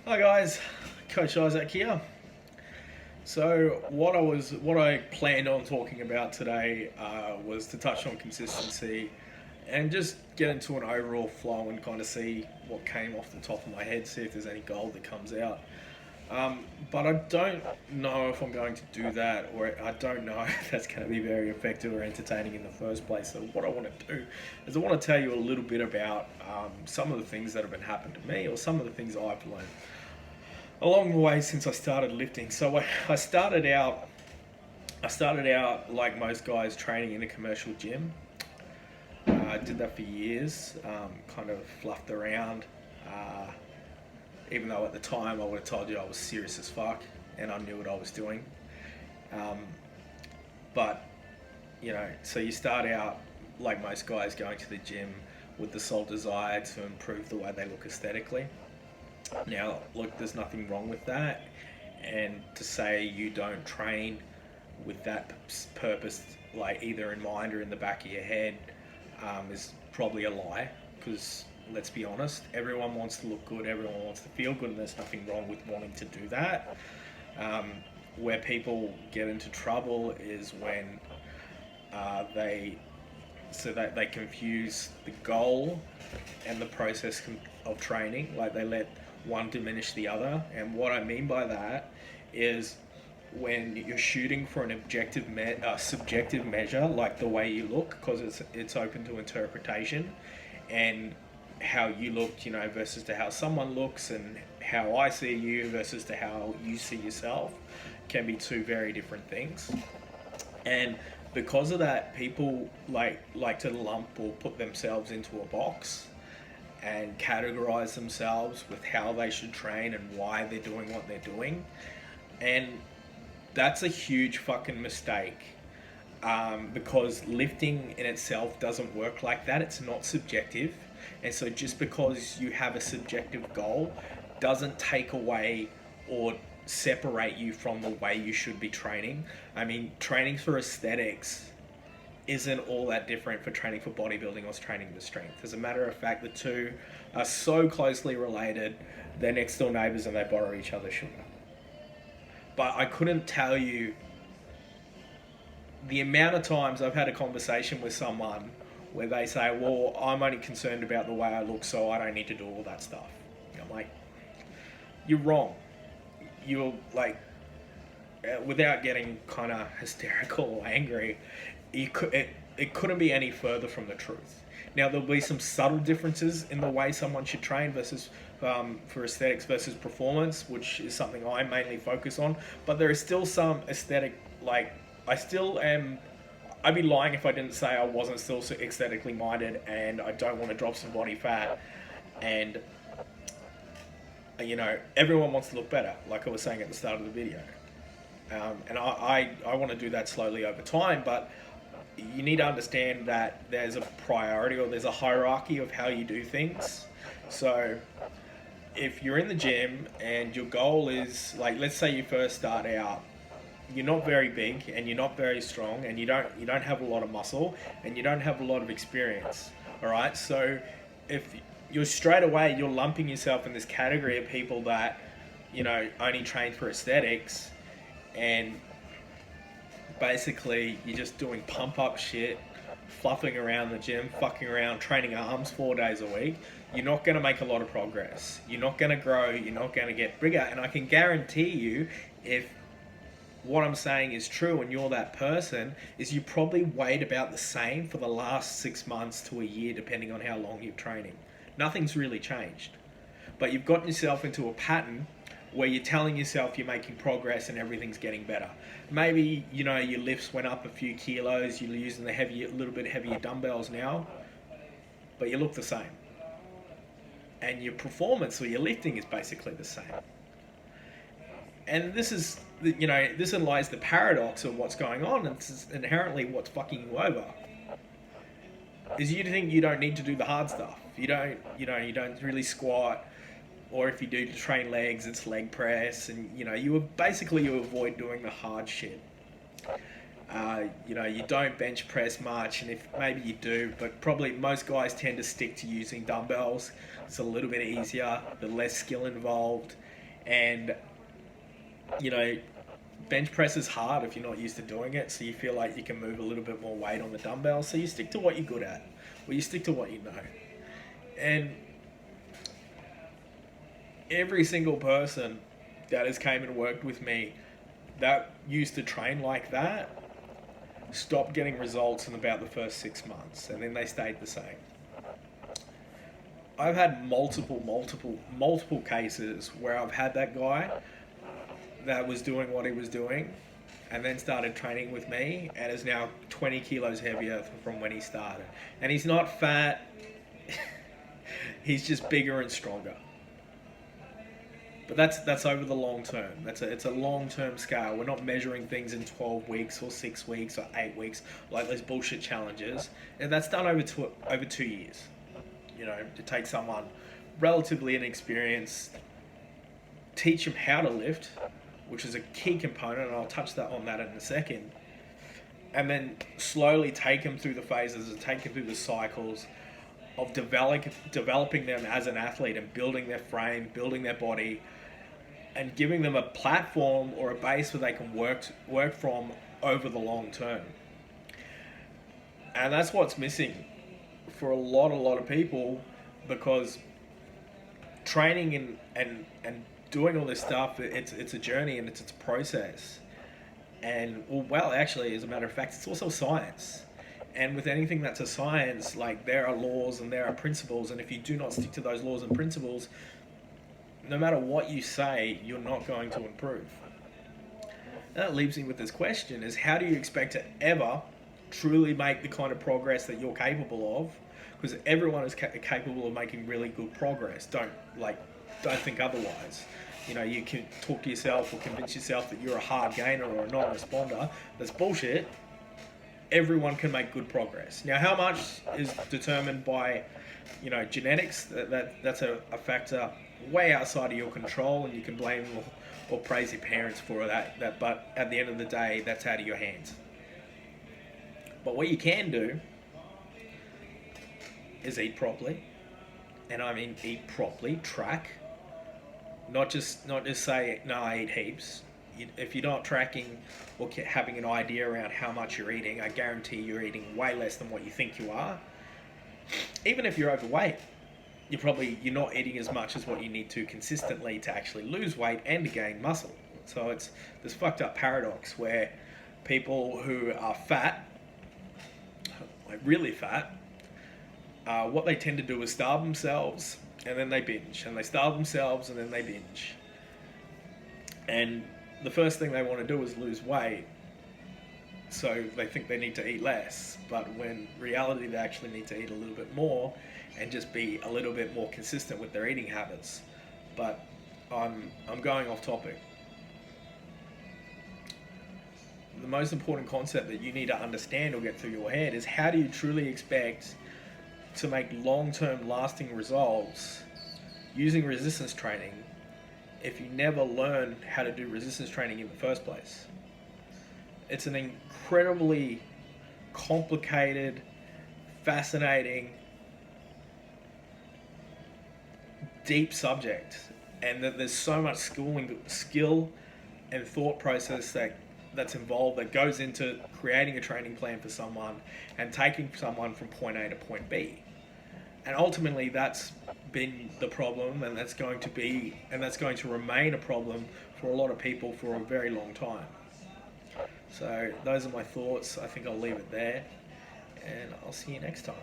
Hi guys, Coach Isaac here. So what I planned on talking about today was to touch on consistency and just get into an overall flow and kind of see what came off the top of my head, see if there's any gold that comes out. But I don't know if I'm going to do that, or I don't know if that's going to be very effective or entertaining in the first place. So what I want to do is I want to tell you a little bit about some of the things that have been happening to me, or some of the things I've learned along the way since I started lifting. So I started out. I started out like most guys training in a commercial gym. I did that for years. Kind of fluffed around. Uh, Even though at the time I would have told you I was serious as fuck and I knew what I was doing. Um, but so you start out like most guys going to the gym with the sole desire to improve the way they look aesthetically. Now, look, there's nothing wrong with that, and to say you don't train with that purpose, like either in mind or in the back of your head, is probably a lie. Because let's be honest, everyone wants to look good, everyone wants to feel good, and there's nothing wrong with wanting to do that. Um, where people get into trouble is when they so that they confuse the goal and the process of training. Like they let one diminish the other. And what I mean by that is when you're shooting for an subjective measure, like the way you look, because it's open to interpretation, and how you look, versus to how someone looks, and how I see you versus to how you see yourself, can be two very different things. And because of that, people like to lump or put themselves into a box and categorize themselves with how they should train and why they're doing what they're doing. And that's a huge fucking mistake. Because lifting in itself doesn't work like that. It's not subjective. And so just because you have a subjective goal doesn't take away or separate you from the way you should be training. I mean, training for aesthetics isn't all that different for training for bodybuilding or training for strength. As a matter of fact, the two are so closely related, they're next door neighbors and they borrow each other's sugar. But I couldn't tell you the amount of times I've had a conversation with someone where they say, well, I'm only concerned about the way I look, so I don't need to do all that stuff. I'm like, you're wrong. You're like, without getting kind of hysterical or angry, it couldn't be any further from the truth. Now, there'll be some subtle differences in the way someone should train versus for aesthetics versus performance, which is something I mainly focus on. But there is still some aesthetic, like, I'd be lying if I didn't say I wasn't still aesthetically minded and I don't want to drop some body fat. And, everyone wants to look better, like I was saying at the start of the video. And I want to do that slowly over time, but you need to understand that there's a priority or there's a hierarchy of how you do things. So if you're in the gym and your goal is, like, let's say you first start out, you're not very big and you're not very strong and you don't have a lot of muscle and you don't have a lot of experience. All right, so if you're lumping yourself in this category of people that only train for aesthetics, and basically you're just doing pump up shit, fluffing around the gym, fucking around, training arms 4 days a week, you're not going to make a lot of progress. You're not going to grow, you're not going to get bigger. And I can guarantee you, if what I'm saying is true and you're that person, is you probably weighed about the same for the last 6 months to a year, depending on how long you're training. Nothing's really changed. But you've gotten yourself into a pattern where you're telling yourself you're making progress and everything's getting better. Maybe, your lifts went up a few kilos, you're using a little bit heavier dumbbells now, but you look the same. And your performance or your lifting is basically the same. And this lies the paradox of what's going on, and this is inherently what's fucking you over. Is you think you don't need to do the hard stuff. You don't really squat, or if you do train legs, it's leg press, and you avoid doing the hard shit. You don't bench press much, and if maybe you do, but probably most guys tend to stick to using dumbbells. It's a little bit easier, the less skill involved, And, you know, bench press is hard if you're not used to doing it, so you feel like you can move a little bit more weight on the dumbbell, so you stick to what you're good at, or you stick to what you know. And every single person that has came and worked with me that used to train like that stopped getting results in about the first 6 months, and then they stayed the same. I've had multiple cases where I've had that guy that was doing what he was doing and then started training with me and is now 20 kilos heavier from when he started. And he's not fat, he's just bigger and stronger. But that's over the long term. It's a long-term scale. We're not measuring things in 12 weeks or 6 weeks or 8 weeks like those bullshit challenges. And that's done over 2 years. You know, to take someone relatively inexperienced, teach them how to lift, which is a key component, and I'll touch on that in a second, and then slowly take them through the phases and take them through the cycles of developing them as an athlete and building their frame, building their body, and giving them a platform or a base where they can work from over the long term. And that's what's missing for a lot of people, because training and doing all this stuff, it's a journey and it's a process. And well, actually, as a matter of fact, it's also science. And with anything that's a science, like, there are laws and there are principles, and if you do not stick to those laws and principles, no matter what you say, you're not going to improve. And that leaves me with this question: is how do you expect to ever truly make the kind of progress that you're capable of? Because everyone is capable of making really good progress. Don't think otherwise. You know, you can talk to yourself or convince yourself that you're a hard gainer or a non-responder. That's bullshit. Everyone can make good progress. Now, how much is determined by, you know, genetics? That's a factor way outside of your control, and you can blame or praise your parents for that. But at the end of the day, that's out of your hands. But what you can do is eat properly, and I mean eat properly. Track, not just say, no, I eat heaps. If you're not tracking or having an idea around how much you're eating, I guarantee you're eating way less than what you think you are. Even if you're overweight, you're not eating as much as what you need to consistently to actually lose weight and to gain muscle. So it's this fucked up paradox where people who are fat, like really fat, what they tend to do is starve themselves and then they binge, and they starve themselves and then they binge. And the first thing they want to do is lose weight, so they think they need to eat less, but when reality they actually need to eat a little bit more and just be a little bit more consistent with their eating habits. But I'm going off topic. The most important concept that you need to understand or get through your head is, how do you truly expect to make long-term lasting results using resistance training if you never learn how to do resistance training in the first place? It's an incredibly complicated, fascinating, deep subject, and that there's so much skill and thought process that's involved, that goes into creating a training plan for someone and taking someone from point A to point B. And ultimately, that's been the problem, and that's going to remain a problem for a lot of people for a very long time. So those are my thoughts. I think I'll leave it there, and I'll see you next time.